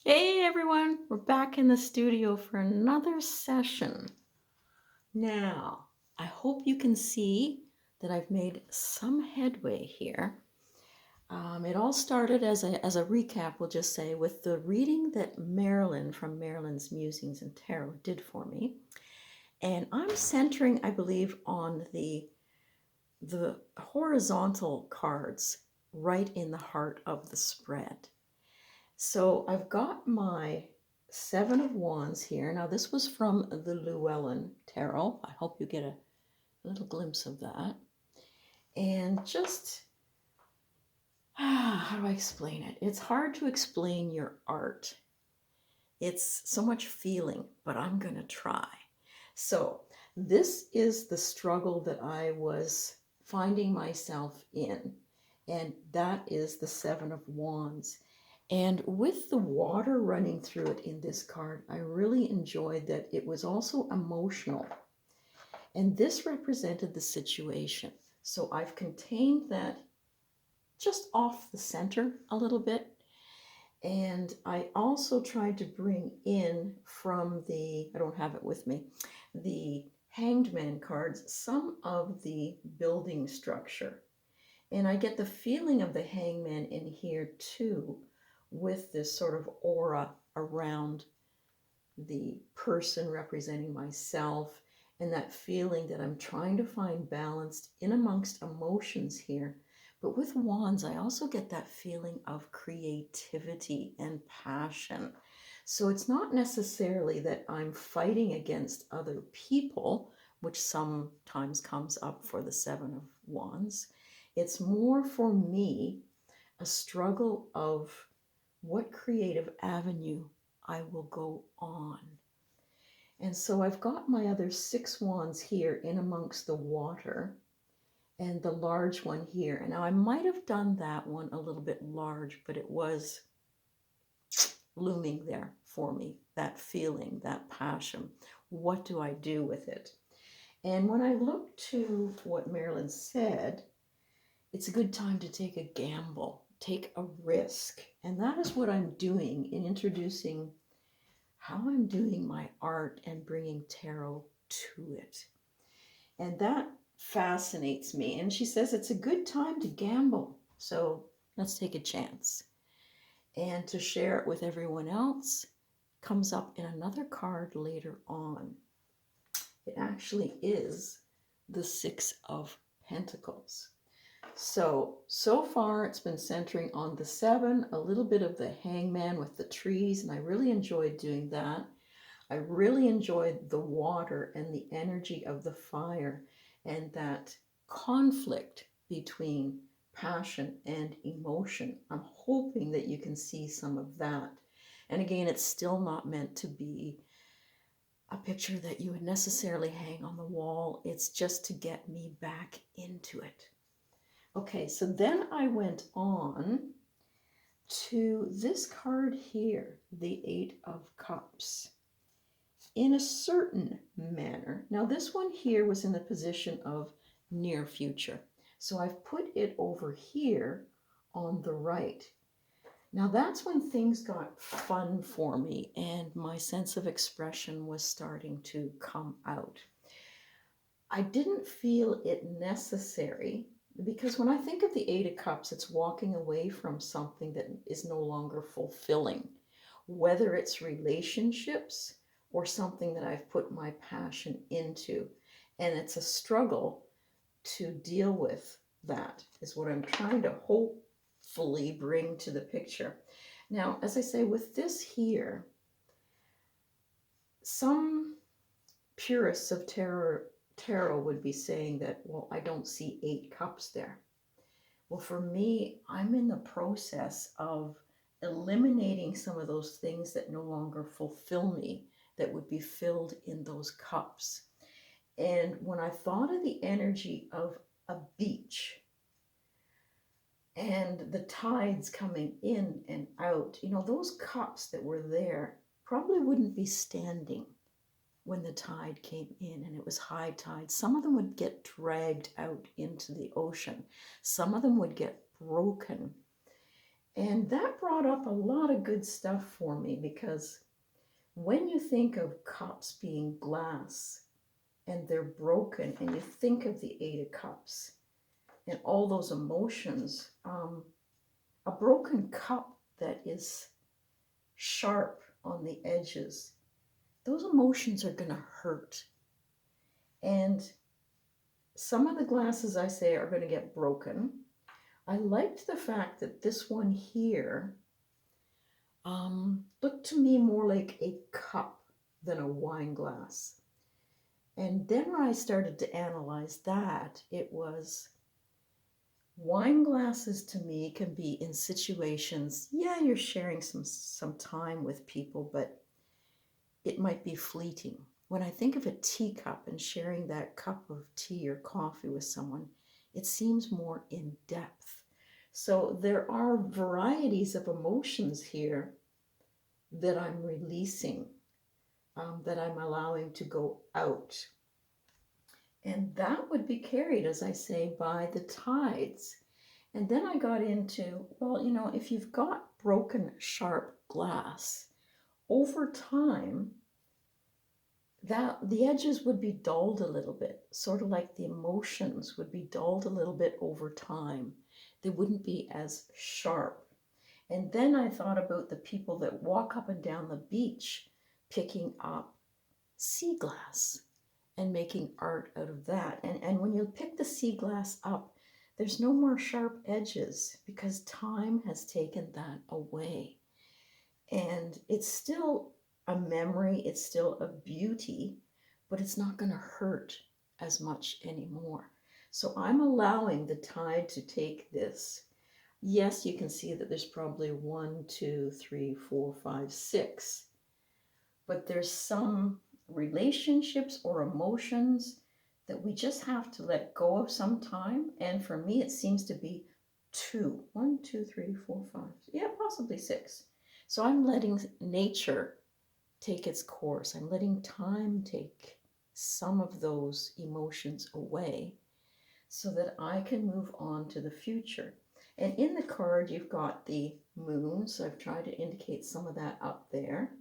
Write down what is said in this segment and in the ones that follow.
Hey everyone, we're back in the studio for another session. Now, I hope you can see that I've made some headway here. It all started as a recap, we'll just say, with the reading that Marilyn from Marilyn's Musings and Tarot did for me. And I'm centering, I believe, on the horizontal cards right in the heart of the spread. So I've got my Seven of Wands here. Now, this was from the Llewellyn Tarot. I hope you get a little glimpse of that. And just, how do I explain it? It's hard to explain your art. It's so much feeling, but I'm going to try. So this is the struggle that I was finding myself in. And that is the Seven of Wands. And with the water running through it in this card, I really enjoyed that it was also emotional. And this represented the situation. So I've contained that just off the center a little bit. And I also tried to bring in from I don't have it with me, the Hanged Man cards, some of the building structure. And I get the feeling of the hangman in here too, with this sort of aura around the person representing myself, and that feeling that I'm trying to find balance in amongst emotions here. But with wands, I also get that feeling of creativity and passion. So it's not necessarily that I'm fighting against other people, which sometimes comes up for the Seven of Wands. It's more for me a struggle of what creative avenue I will go on. And so I've got my other six wands here in amongst the water and the large one here. And now I might have done that one a little bit large, but it was looming there for me, that feeling, that passion. What do I do with it? And when I look to what Marilyn said, it's a good time to take a gamble, take a risk. And that is what I'm doing in introducing how I'm doing my art and bringing tarot to it. And that fascinates me. And she says it's a good time to gamble. So let's take a chance. And to share it with everyone else comes up in another card later on. It actually is the Six of Pentacles. So far it's been centering on the seven, a little bit of the hangman with the trees, and I really enjoyed doing that. I really enjoyed the water and the energy of the fire and that conflict between passion and emotion. I'm hoping that you can see some of that. And again, it's still not meant to be a picture that you would necessarily hang on the wall. It's just to get me back into it. Okay, so then I went on to this card here, the Eight of Cups. In a certain manner. Now this one here was in the position of near future. So I've put it over here on the right. Now that's when things got fun for me and my sense of expression was starting to come out. I didn't feel it necessary because when I think of the Eight of Cups, it's walking away from something that is no longer fulfilling, whether it's relationships or something that I've put my passion into. And it's a struggle to deal with that, is what I'm trying to hopefully bring to the picture. Now, as I say, with this here, some purists of tarot would be saying that, well, I don't see eight cups there. Well, for me, I'm in the process of eliminating some of those things that no longer fulfill me, that would be filled in those cups. And when I thought of the energy of a beach and the tides coming in and out, those cups that were there probably wouldn't be standing when the tide came in and it was high tide. Some of them would get dragged out into the ocean. Some of them would get broken. And that brought up a lot of good stuff for me, because when you think of cups being glass and they're broken, and you think of the Eight of Cups and all those emotions, a broken cup that is sharp on the edges, those emotions are going to hurt. And some of the glasses, I say, are going to get broken. I liked the fact that this one here looked to me more like a cup than a wine glass. And then when I started to analyze that, it was wine glasses to me can be in situations, yeah, you're sharing some time with people, but it might be fleeting. When I think of a teacup and sharing that cup of tea or coffee with someone, it seems more in depth. So there are varieties of emotions here that I'm releasing, that I'm allowing to go out. And that would be carried, as I say, by the tides. And then I got into, well, you know, if you've got broken, sharp glass, over time, that the edges would be dulled a little bit, sort of like the emotions would be dulled a little bit over time. They wouldn't be as sharp. And then I thought about the people that walk up and down the beach picking up sea glass and making art out of that. And when you pick the sea glass up, there's no more sharp edges because time has taken that away. And it's still a memory, it's still a beauty, but it's not going to hurt as much anymore. So I'm allowing the tide to take this. Yes, you can see that there's probably 1, 2, 3, 4, 5, 6, but there's some relationships or emotions that we just have to let go of sometime. And for me, it seems to be 2. 1, 2, 3, 4, 5, yeah, possibly 6. So I'm letting nature take its course. I'm letting time take some of those emotions away so that I can move on to the future. And in the card, you've got the moon. So I've tried to indicate some of that up there.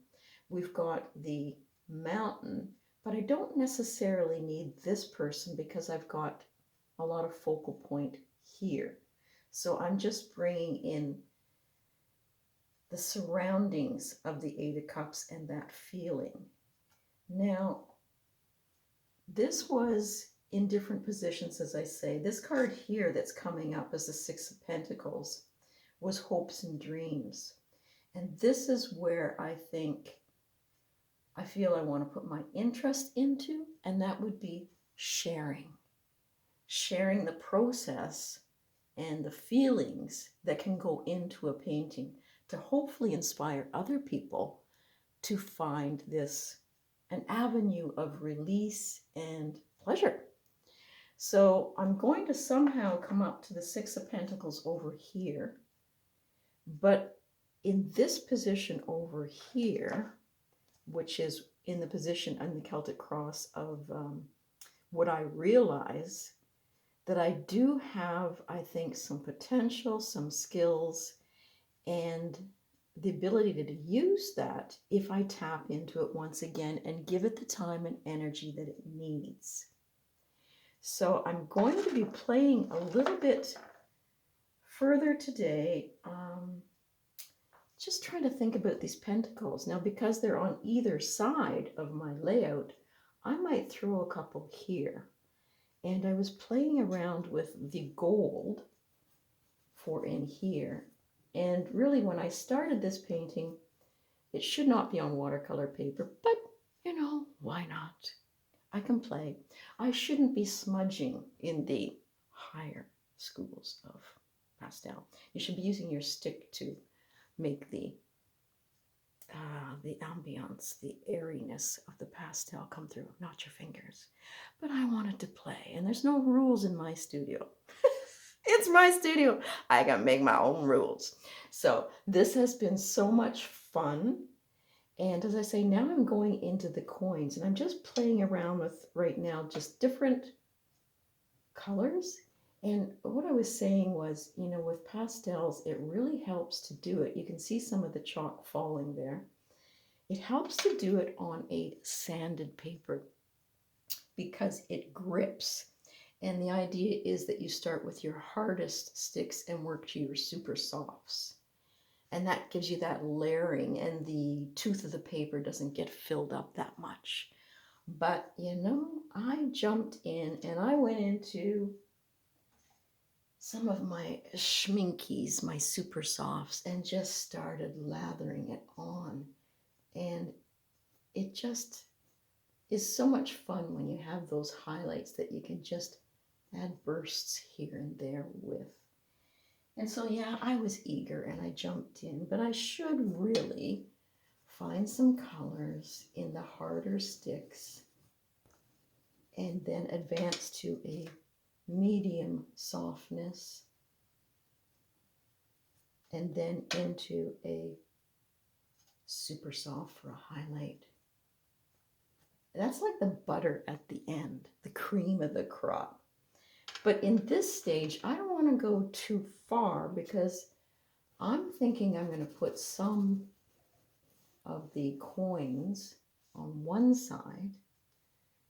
We've got the mountain, but I don't necessarily need this person because I've got a lot of focal point here. So I'm just bringing in the surroundings of the Eight of Cups and that feeling. Now, this was in different positions, as I say. This card here that's coming up as the Six of Pentacles was hopes and dreams. And this is where I feel I want to put my interest into, and that would be sharing. Sharing the process and the feelings that can go into a painting to hopefully inspire other people to find this an avenue of release and pleasure. So I'm going to somehow come up to the Six of Pentacles over here, but in this position over here, which is in the position on the Celtic cross of what I realize that I do have, I think, some potential, some skills, and the ability to use that if I tap into it once again and give it the time and energy that it needs. So I'm going to be playing a little bit further today, just trying to think about these pentacles. Now, because they're on either side of my layout, I might throw a couple here. And I was playing around with the gold for in here. And really, when I started this painting, it should not be on watercolor paper, but you know, why not? I can play. I shouldn't be smudging in the higher schools of pastel. You should be using your stick to make the ambience, the airiness of the pastel come through, not your fingers. But I wanted to play, and there's no rules in my studio. It's my studio. I can make my own rules. So this has been so much fun. And as I say, now I'm going into the coins, and I'm just playing around with right now just different colors And what I was saying was, you know, with pastels, it really helps to do it. You can see some of the chalk falling there. It helps to do it on a sanded paper because it grips. And the idea is that you start with your hardest sticks and work to your super softs. And that gives you that layering, and the tooth of the paper doesn't get filled up that much. But you know, I jumped in and I went into some of my schminkies, my super softs, and just started lathering it on. And it just is so much fun when you have those highlights that you can just add bursts here and there with. And so, yeah, I was eager and I jumped in, but I should really find some colors in the harder sticks and then advance to a medium softness and then into a super soft for a highlight. That's like the butter at the end, the cream of the crop. But in this stage, I don't want to go too far because I'm thinking I'm going to put some of the coins on one side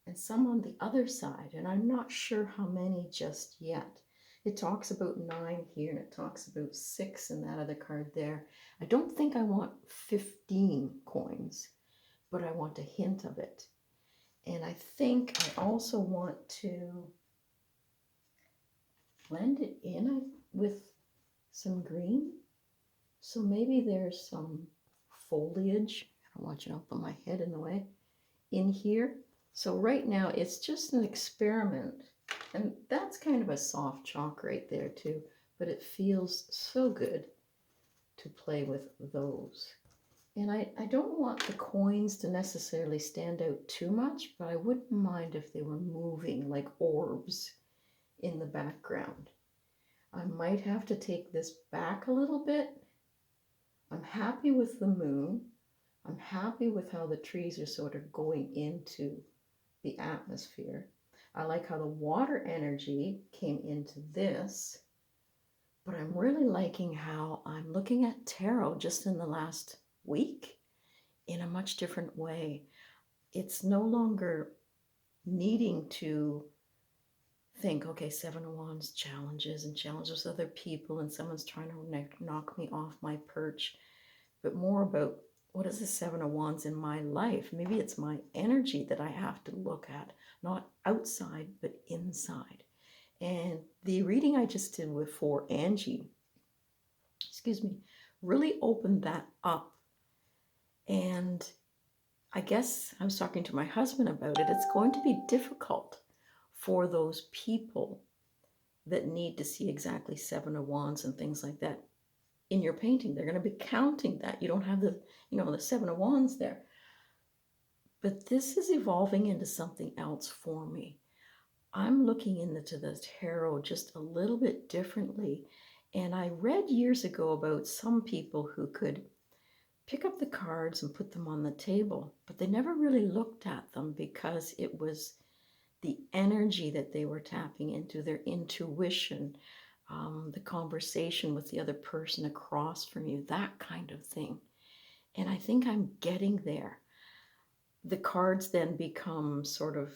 and some on the other side, and I'm not sure how many just yet. It talks about 9 here and it talks about 6 in that other card there. I don't think I want 15 coins, but I want a hint of it. And I think I also want to blend it in with some green. So maybe there's some foliage. I don't want you to put my head in the way in here. So right now it's just an experiment, and that's kind of a soft chalk right there too, but it feels so good to play with those. And I don't want the coins to necessarily stand out too much, but I wouldn't mind if they were moving like orbs in the background. I might have to take this back a little bit. I'm happy with the moon. I'm happy with how the trees are sort of going into the atmosphere. I like how the water energy came into this, but I'm really liking how I'm looking at tarot just in the last week in a much different way. It's no longer needing to think, okay, Seven of Wands challenges and challenges other people, and someone's trying to knock me off my perch, but more about what is the Seven of Wands in my life? Maybe it's my energy that I have to look at, not outside, but inside. And the reading I just did with for Angie, excuse me, really opened that up. And I guess I was talking to my husband about it. It's going to be difficult for those people that need to see exactly Seven of Wands and things like that in your painting. They're going to be counting that. You don't have the, the Seven of Wands there. But this is evolving into something else for me. I'm looking into the tarot just a little bit differently. And I read years ago about some people who could pick up the cards and put them on the table, but they never really looked at them because it was the energy that they were tapping into, their intuition, the conversation with the other person across from you, that kind of thing. And I think I'm getting there. The cards then become sort of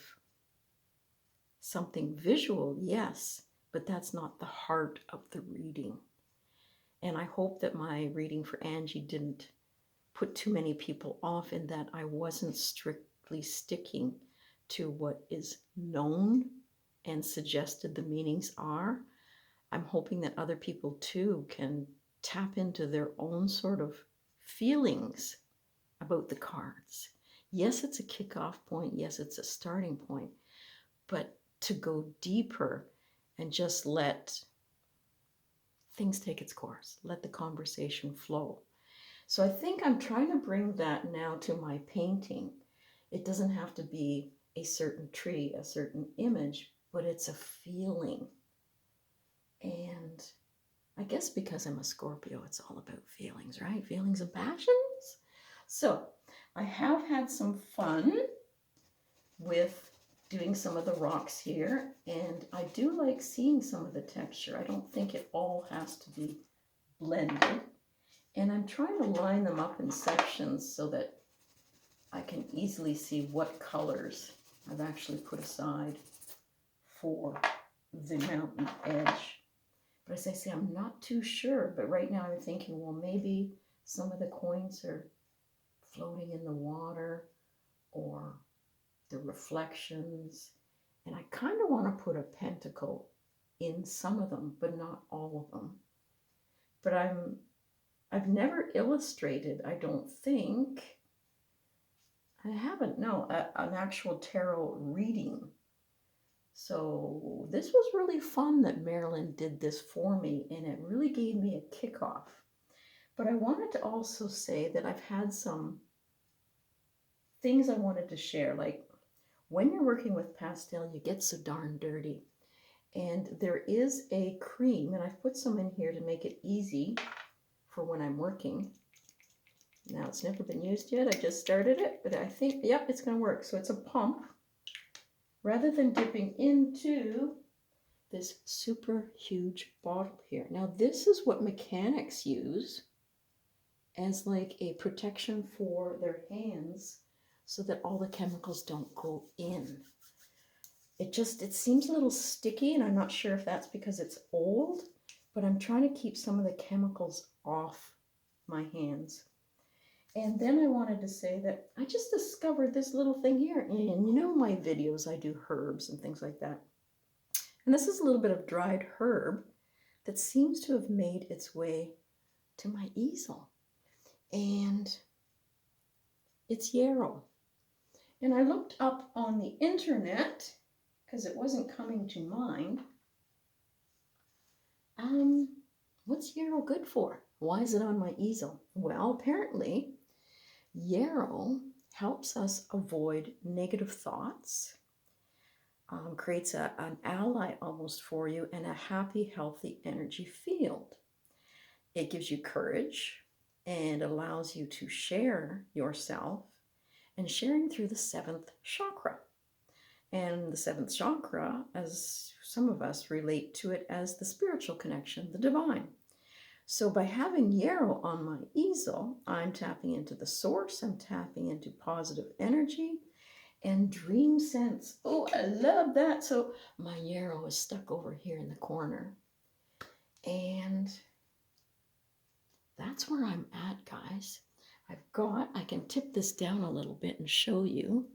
something visual, yes, but that's not the heart of the reading. And I hope that my reading for Angie didn't put too many people off, in that I wasn't strictly sticking to what is known and suggested the meanings are. I'm hoping that other people too can tap into their own sort of feelings about the cards. Yes, it's a kickoff point. Yes, it's a starting point. But to go deeper and just let things take its course, let the conversation flow. So I think I'm trying to bring that now to my painting. It doesn't have to be a certain tree, a certain image, but it's a feeling. And I guess because I'm a Scorpio, it's all about feelings, right? Feelings and passions. So I have had some fun with doing some of the rocks here, and I do like seeing some of the texture. I don't think it all has to be blended. And I'm trying to line them up in sections so that I can easily see what colors I've actually put aside for the mountain edge. But as I say, I'm not too sure, but right now I'm thinking, well, maybe some of the coins are floating in the water or the reflections. And I kind of want to put a pentacle in some of them, but not all of them. But I've never illustrated, I don't think. I haven't, no, an actual tarot reading. So this was really fun that Marilyn did this for me, and it really gave me a kickoff. But I wanted to also say that I've had some things I wanted to share, like when you're working with pastel, you get so darn dirty. And there is a cream, and I've put some in here to make it easy for when I'm working. Now, it's never been used yet. I just started it, but I think, yep, it's going to work. So it's a pump. Rather than dipping into this super huge bottle here. Now, this is what mechanics use as like a protection for their hands so that all the chemicals don't go in. It seems a little sticky, and I'm not sure if that's because it's old, but I'm trying to keep some of the chemicals off my hands. And then I wanted to say that I just discovered this little thing here. And you know my videos, I do herbs and things like that. And this is a little bit of dried herb that seems to have made its way to my easel. And it's yarrow. And I looked up on the internet, because it wasn't coming to mind. What's yarrow good for? Why is it on my easel? Well, apparently, yarrow helps us avoid negative thoughts, creates an ally almost for you, and a happy, healthy energy field. It gives you courage and allows you to share yourself, and sharing through the 7th chakra. And the 7th chakra, as some of us relate to it as the spiritual connection, the divine. So by having yarrow on my easel, I'm tapping into the source, I'm tapping into positive energy and dream sense. Oh, I love that. So my yarrow is stuck over here in the corner. And that's where I'm at, guys. I can tip this down a little bit and show you.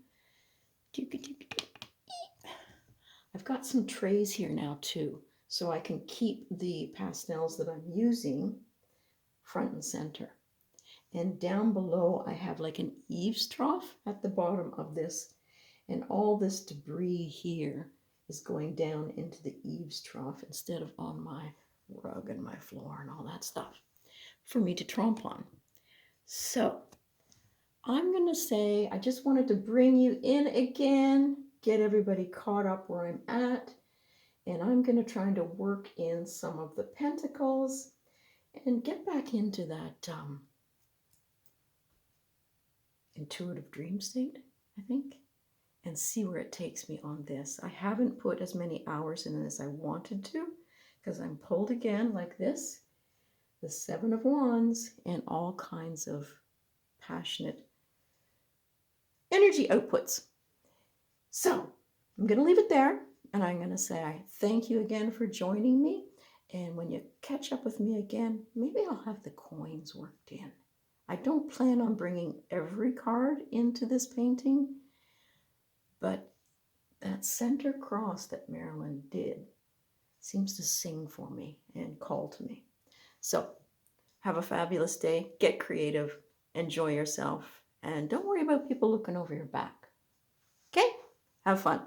I've got some trays here now too, so I can keep the pastels that I'm using front and center. And down below, I have like an eaves trough at the bottom of this, and all this debris here is going down into the eaves trough instead of on my rug and my floor and all that stuff for me to trompe on. So I'm going to say, I just wanted to bring you in again, get everybody caught up where I'm at, and I'm going to try to work in some of the pentacles and get back into that intuitive dream state, I think, and see where it takes me on this. I haven't put as many hours in as I wanted to because I'm pulled again like this, the 7 of Wands, and all kinds of passionate energy outputs. So I'm going to leave it there, and I'm going to say I thank you again for joining me. And when you catch up with me again, maybe I'll have the coins worked in. I don't plan on bringing every card into this painting, but that center cross that Marilyn did seems to sing for me and call to me. So have a fabulous day, get creative, enjoy yourself, and don't worry about people looking over your back. Okay? Have fun.